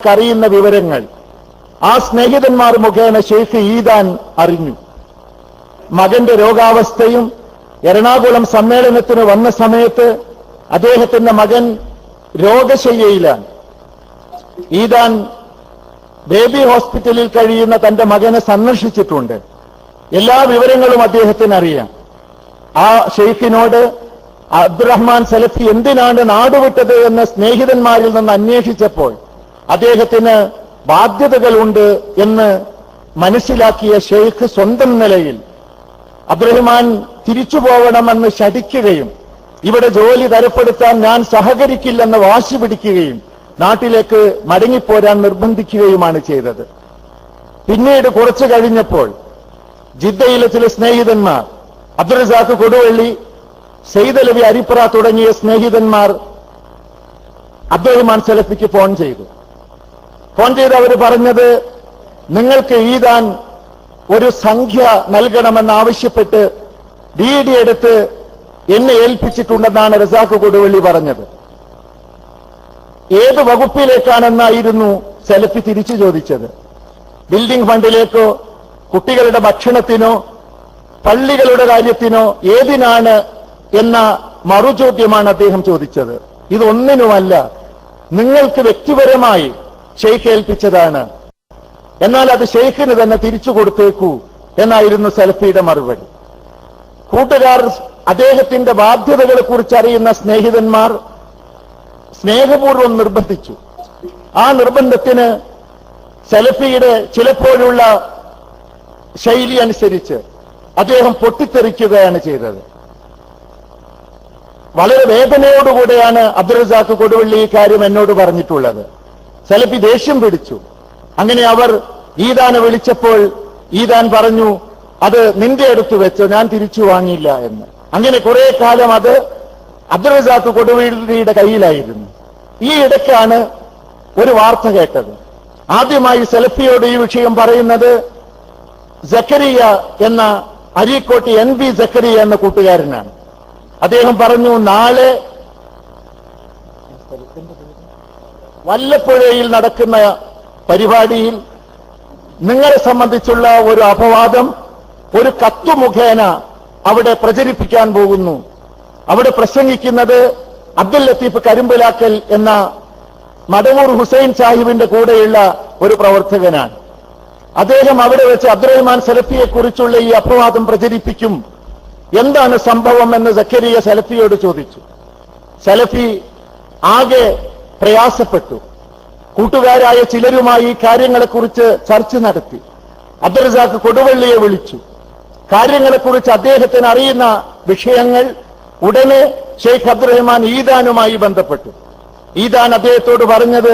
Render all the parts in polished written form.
ഷെയ്ഖ് അറിയുന്ന വിവരങ്ങൾ ആ സ്നേഹിതന്മാർ മുഖേന ഷെയ്ഖ് ഈദാൻ അറിഞ്ഞു. മകന്റെ രോഗാവസ്ഥയും എറണാകുളം സമ്മേളനത്തിന് വന്ന സമയത്ത് അദ്ദേഹത്തിന്റെ മകൻ രോഗശയ്യയിലാണ്. ഈദാൻ ബേബി ഹോസ്പിറ്റലിൽ കഴിയുന്ന തന്റെ മകനെ സന്ദർശിച്ചിട്ടുണ്ട്. എല്ലാ വിവരങ്ങളും അദ്ദേഹത്തിന് അറിയാം. ആ ഷെയ്ഖിനോട് അബ്ദുറഹ്മാൻ സലഫി എന്തിനാണ് നാടുവിട്ടത് എന്ന് സ്നേഹിതന്മാരിൽ നിന്ന് അന്വേഷിച്ചപ്പോൾ അദ്ദേഹത്തിന് ബാധ്യതകളുണ്ട് എന്ന് മനസ്സിലാക്കിയ ഷെയ്ഖ് സ്വന്തം നിലയിൽ അബ്ദുറഹ്മാൻ തിരിച്ചു പോകണമെന്ന് ശഠിക്കുകയും ഇവിടെ ജോലി തരപ്പെടുത്താൻ ഞാൻ സഹകരിക്കില്ലെന്ന് വാശി പിടിക്കുകയും നാട്ടിലേക്ക് മടങ്ങിപ്പോരാൻ നിർബന്ധിക്കുകയുമാണ് ചെയ്തത്. പിന്നീട് കുറച്ചു കഴിഞ്ഞപ്പോൾ ജിദ്ദയിലെ ചില സ്നേഹിതന്മാർ, അബ്ദുൾ റസാഖ് കൊടുവള്ളി, സയ്യിദ് അലവി അരിപ്ര തുടങ്ങിയ സ്നേഹിതന്മാർ അബ്ദുറഹ്മാൻ സലഫിക്ക് ഫോൺ ചെയ്തു. ഫോൺ ചെയ്ത് അവർ പറഞ്ഞത്, നിങ്ങൾക്ക് ഈദാൻ ഒരു സംഖ്യ നൽകണമെന്നാവശ്യപ്പെട്ട് DD എടുത്ത് എന്നെ ഏൽപ്പിച്ചിട്ടുണ്ടെന്നാണ് റസാഖ് കൊടുവള്ളി പറഞ്ഞത്. ഏത് വകുപ്പിലേക്കാണെന്നായിരുന്നു സലഫി തിരിച്ചു ചോദിച്ചത്. ബിൽഡിംഗ് ഫണ്ടിലേക്കോ കുട്ടികളുടെ ഭക്ഷണത്തിനോ പള്ളികളുടെ കാര്യത്തിനോ ഏതിനാണ് എന്ന മറുചോദ്യമാണ് അദ്ദേഹം ചോദിച്ചത്. ഇതൊന്നിനുമല്ല, നിങ്ങൾക്ക് വ്യക്തിപരമായി ഷെയ്ഖ് ഏൽപ്പിച്ചതാണ്, എന്നാൽ അത് ഷെയ്ഖിന് തന്നെ തിരിച്ചു കൊടുത്തേക്കൂ എന്നായിരുന്നു സലഫിയുടെ മറുപടി. കൂട്ടുകാർ, അദ്ദേഹത്തിന്റെ ബാധ്യതകളെ കുറിച്ച് അറിയുന്ന സ്നേഹിതന്മാർ സ്നേഹപൂർവ്വം നിർബന്ധിച്ചു. ആ നിർബന്ധത്തിന് സലഫിയുടെ ചിലപ്പോഴുള്ള ശൈലി അനുസരിച്ച് അദ്ദേഹം പൊട്ടിത്തെറിക്കുകയാണ് ചെയ്തത്. വളരെ വേദനയോടുകൂടെയാണ് അബ്ദുൾ റസാഖ് കൊടുവള്ളി ഈ കാര്യം എന്നോട് പറഞ്ഞിട്ടുള്ളത്. സലഫി ദേഷ്യം പിടിച്ചു. അങ്ങനെ അവർ ഈദാനെ വിളിച്ചപ്പോൾ ഈദാൻ പറഞ്ഞു, അത് നിന്റെ അടുത്ത് വെച്ചോ, ഞാൻ തിരിച്ചു വാങ്ങിയില്ല എന്ന്. അങ്ങനെ കുറെ കാലം അത് അബ്ദുൾ റസാഖ് കൊടുവള്ളിയുടെ കയ്യിലായിരുന്നു. ഈ ഇടയ്ക്കാണ് ഒരു വാർത്ത കേട്ടത്. ആദ്യമായി സലഫിയോട് ഈ വിഷയം പറയുന്നത് സക്കരിയ എന്ന അരീക്കോട്ട് NB സക്കരിയ എന്ന കൂട്ടുകാരനാണ്. അദ്ദേഹം പറഞ്ഞു, നാളെ വല്ലപ്പുഴയിൽ നടക്കുന്ന പരിപാടിയിൽ നിങ്ങളെ സംബന്ധിച്ചുള്ള ഒരു അപവാദം ഒരു കത്ത് മുഖേന അവിടെ പ്രചരിപ്പിക്കാൻ പോകുന്നു. അവിടെ പ്രസംഗിക്കുന്നത് അബ്ദുൽ ലത്തീഫ് കരിമ്പലാക്കൽ എന്ന മടവൂർ ഹുസൈൻ സാഹിബിന്റെ കൂടെയുള്ള ഒരു പ്രവർത്തകനാണ്. അദ്ദേഹം അവിടെ വെച്ച് അബ്ദുറഹ്മാൻ സലഫിയെ കുറിച്ചുള്ള ഈ അപവാദം പ്രചരിപ്പിക്കും. എന്താണ് സംഭവം എന്ന് സക്കരിയ സലഫിയോട് ചോദിച്ചു. സലഫി ആകെ പ്രയാസപ്പെട്ടു. കൂട്ടുകാരായ ചിലരുമായി ഈ കാര്യങ്ങളെക്കുറിച്ച് ചർച്ച നടത്തി. അബ്ദുൾ റസാഖ് കൊടുവള്ളിയെ വിളിച്ചു. കാര്യങ്ങളെക്കുറിച്ച് അദ്ദേഹത്തിന് അറിയുന്ന വിഷയങ്ങൾ ഉടനെ ഷെയ്ഖ് അബ്ദുറഹ്മാൻ ഈദാനുമായി ബന്ധപ്പെട്ടു. ഈദാൻ അദ്ദേഹത്തോട് പറഞ്ഞത്,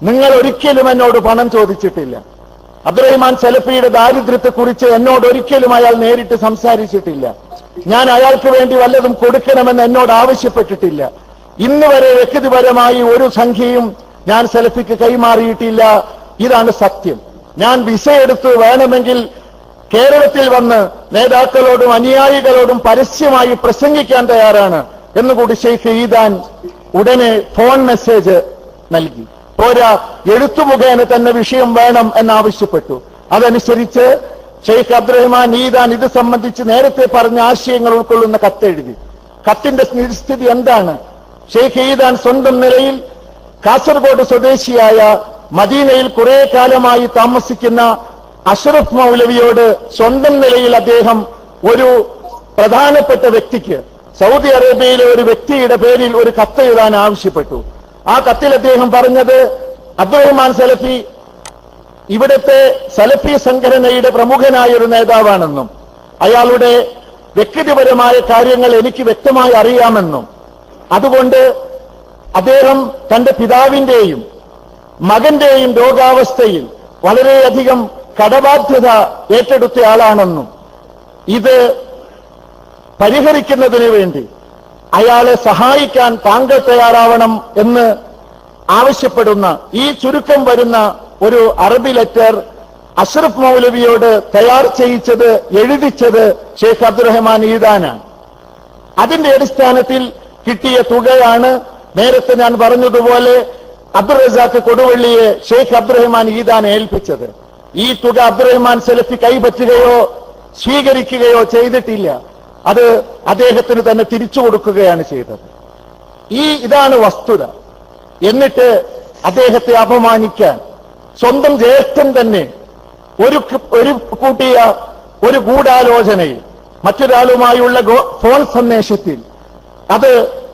നിങ്ങൾ ഒരിക്കലും എന്നോട് പണം ചോദിച്ചിട്ടില്ല. അബ്ദുറഹ്മാൻ സലഫിയുടെ ദാരിദ്ര്യത്തെക്കുറിച്ച് എന്നോട് ഒരിക്കലും അയാൾ നേരിട്ട് സംസാരിച്ചിട്ടില്ല. ഞാൻ അയാൾക്ക് വേണ്ടി വല്ലതും കൊടുക്കണമെന്ന് എന്നോട് ആവശ്യപ്പെട്ടിട്ടില്ല. ഇന്ന് വരെ വ്യക്തിപരമായി ഒരു സംഖ്യയും ഞാൻ സലഫിക്ക് കൈമാറിയിട്ടില്ല. ഇതാണ് സത്യം. ഞാൻ വിസ എടുത്ത് വേണമെങ്കിൽ കേരളത്തിൽ വന്ന് നേതാക്കളോടും അനുയായികളോടും പരസ്യമായി പ്രസംഗിക്കാൻ തയ്യാറാണ് എന്നുകൂടി ഷെയ്ഖ് ഈദാൻ ഉടനെ ഫോൺ മെസ്സേജ് നൽകി. പോരാ, എഴുത്തു മുഖേന തന്നെ വിഷയം വേണം എന്നാവശ്യപ്പെട്ടു. അതനുസരിച്ച് ഷെയ്ഖ് അബ്ദുറഹ്മാൻ ഈദാൻ ഇത് സംബന്ധിച്ച് നേരത്തെ പറഞ്ഞ ആശയങ്ങൾ ഉൾക്കൊള്ളുന്ന കത്തെഴുതി. കത്തിന്റെ സ്ഥിതി എന്താണ്? ഷെയ്ഖ് ഈദാൻ സ്വന്തം നിലയിൽ കാസർഗോഡ് സ്വദേശിയായ മദീനയിൽ കുറെ കാലമായി താമസിക്കുന്ന അഷ്റഫ് മൗലവിയോട് സ്വന്തം നിലയിൽ അദ്ദേഹം ഒരു പ്രധാനപ്പെട്ട വ്യക്തിക്ക്, സൗദി അറേബ്യയിലെ ഒരു വ്യക്തിയുടെ പേരിൽ ഒരു കത്ത് എഴുതാൻ ആവശ്യപ്പെട്ടു. ആ കത്തിൽ അദ്ദേഹം പറഞ്ഞത്, അബ്ദുറഹ്മാൻ സലഫി ഇവിടുത്തെ സലഫി സംഘടനയുടെ പ്രമുഖനായ ഒരു നേതാവാണെന്നും അയാളുടെ വ്യക്തിപരമായ കാര്യങ്ങൾ എനിക്ക് വ്യക്തമായി അറിയാമെന്നും അതുകൊണ്ട് അദ്ദേഹം തന്റെ പിതാവിന്റെയും മകന്റെയും രോഗാവസ്ഥയിൽ വളരെയധികം കടബാധ്യത ഏറ്റെടുത്ത ആളാണെന്നും ഇത് പരിഹരിക്കുന്നതിന് വേണ്ടി അയാളെ സഹായിക്കാൻ താങ്കൾ തയ്യാറാവണം എന്ന് ആവശ്യപ്പെടുന്ന ഈ ചുരുക്കം വരുന്ന ഒരു അറബി ലെറ്റർ അഷ്റഫ് മൗലവിയോട് തയ്യാർ ചെയ്യിച്ചത്, എഴുതിച്ചത് ഷെയ്ഖ് അബ്ദുറഹ്മാൻ ഈദാനാണ്. അതിന്റെ അടിസ്ഥാനത്തിൽ കിട്ടിയ തുകയാണ് നേരത്തെ ഞാൻ പറഞ്ഞതുപോലെ അബ്ദുൾ റസാഖ് കൊടുവള്ളിയെ ഷെയ്ഖ് അബ്ദുറഹ്മാൻ ഈദാൻ ഏൽപ്പിച്ചത്. ഈ തുക അബ്ദുറഹ്മാൻ സലഫി കൈപ്പറ്റുകയോ സ്വീകരിക്കുകയോ ചെയ്തിട്ടില്ല. അത് അദ്ദേഹത്തിന് തന്നെ തിരിച്ചു കൊടുക്കുകയാണ് ചെയ്തത്. ഇതാണ് വസ്തുത. എന്നിട്ട് അദ്ദേഹത്തെ അപമാനിക്കാൻ സ്വന്തം ജ്യേഷ്ഠൻ തന്നെ ഒരു ഗൂഢാലോചനയിൽ മറ്റൊരാളുമായുള്ള ഫോൺ സന്ദേശത്തിൽ അത്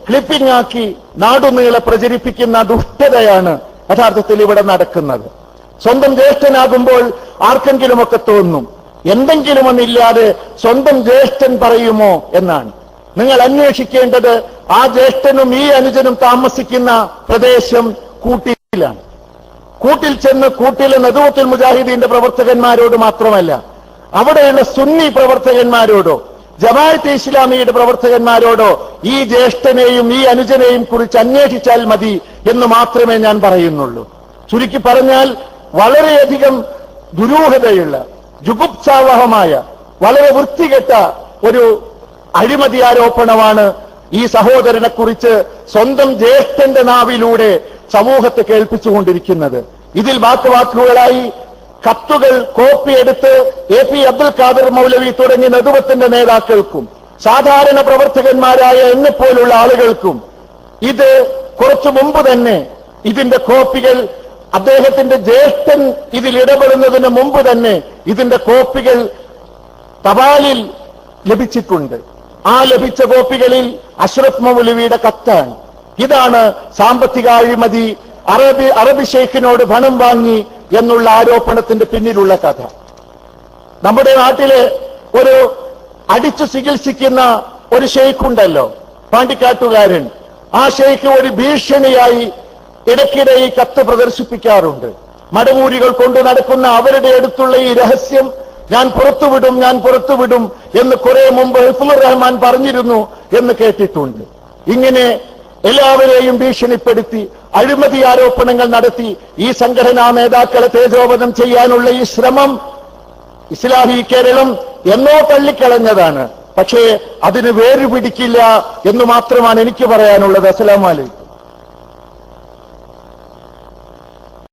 ക്ലിപ്പിംഗ് ആക്കി നാടുനീളെ പ്രചരിപ്പിക്കുന്ന ദുഷ്ടതയാണ് യഥാർത്ഥത്തിൽ ഇവിടെ നടക്കുന്നത്. സ്വന്തം ജ്യേഷ്ഠനാകുമ്പോൾ ആർക്കെങ്കിലുമൊക്കെ തോന്നും എന്തെങ്കിലും ഒന്നില്ലാതെ സ്വന്തം ജ്യേഷ്ഠൻ പറയുമോ എന്നാണ്. നിങ്ങൾ അന്വേഷിക്കേണ്ടത് ആ ജ്യേഷ്ഠനും ഈ അനുജനും താമസിക്കുന്ന പ്രദേശം കൂട്ടിലാണ്. കൂട്ടിൽ ചെന്ന് കൂട്ടിലെ നദുവത്തുൽ മുജാഹിദീന്റെ പ്രവർത്തകന്മാരോട് മാത്രമല്ല, അവിടെയുള്ള സുന്നി പ്രവർത്തകന്മാരോടോ ജമാഅത്തെ ഇസ്ലാമിയുടെ പ്രവർത്തകന്മാരോടോ ഈ ജ്യേഷ്ഠനെയും ഈ അനുജനെയും കുറിച്ച് അന്വേഷിച്ചാൽ മതി എന്ന് മാത്രമേ ഞാൻ പറയുന്നുള്ളൂ. ചുരുക്കി പറഞ്ഞാൽ വളരെയധികം ദുരൂഹതയുള്ള ജുഗുപ്സാവഹമായ വളരെ വൃത്തികെട്ട ഒരു അഴിമതി ആരോപണമാണ് ഈ സഹോദരനെ കുറിച്ച് സ്വന്തം ജ്യേഷ്ഠന്റെ നാവിലൂടെ സമൂഹത്തെ കേൾപ്പിച്ചുകൊണ്ടിരിക്കുന്നത്. ഇതിൽ വാക്കുകളായി കത്തുകൾ കോപ്പിയെടുത്ത് AP അബ്ദുൽ ഖാദർ മൗലവി തുടങ്ങിയ നദുവത്തിന്റെ നേതാക്കൾക്കും സാധാരണ പ്രവർത്തകന്മാരായ എന്നെപ്പോലുള്ള ആളുകൾക്കും ഇത് കുറച്ചു മുമ്പ് തന്നെ ഇതിന്റെ കോപ്പികൾ അദ്ദേഹത്തിന്റെ ജ്യേഷ്ഠൻ ഇതിൽ ഇടപെടുന്നതിന് മുമ്പ് തന്നെ ഇതിന്റെ കോപ്പികൾ തപാലിൽ ലഭിച്ചിട്ടുണ്ട്. ആ ലഭിച്ച കോപ്പികളിൽ അഷ്റഫ് മൗലവിയുടെ കത്താണ്. ഇതാണ് സാമ്പത്തിക അഴിമതി, അറബി ഷെയ്ഖിനോട് പണം വാങ്ങി എന്നുള്ള ആരോപണത്തിന്റെ പിന്നിലുള്ള കഥ. നമ്മുടെ നാട്ടിലെ ഒരു അടിച്ചു ചികിത്സിക്കുന്ന ഒരു ഷെയ്ഖുണ്ടല്ലോ, പാണ്ടിക്കാട്ടുകാരൻ. ആ ഷെയ്ഖ് ഒരു ഭീഷണിയായി ഇടയ്ക്കിടെ ഈ കത്ത് പ്രദർശിപ്പിക്കാറുണ്ട്. മടമൂരികൾ കൊണ്ടു നടക്കുന്ന അവരുടെ അടുത്തുള്ള ഈ രഹസ്യം ഞാൻ പുറത്തുവിടും എന്ന് കുറെ മുമ്പ് ഹിഫ്ളുർ റഹ്മാൻ പറഞ്ഞിരുന്നു എന്ന് കേട്ടിട്ടുണ്ട്. ഇങ്ങനെ എല്ലാവരെയും ഭീഷണിപ്പെടുത്തി അഴിമതി ആരോപണങ്ങൾ നടത്തി ഈ സംഘടനാ നേതാക്കളെ തേജോവധം ചെയ്യാനുള്ള ഈ ശ്രമം ഇസ്ലാഹി കേരളം എന്നോ തള്ളിക്കളഞ്ഞതാണ്. പക്ഷേ അതിന് വേരുപിടിക്കില്ല എന്ന് മാത്രമാണ് എനിക്ക് പറയാനുള്ളത്. അസ്സലാമു അലൈക്കും.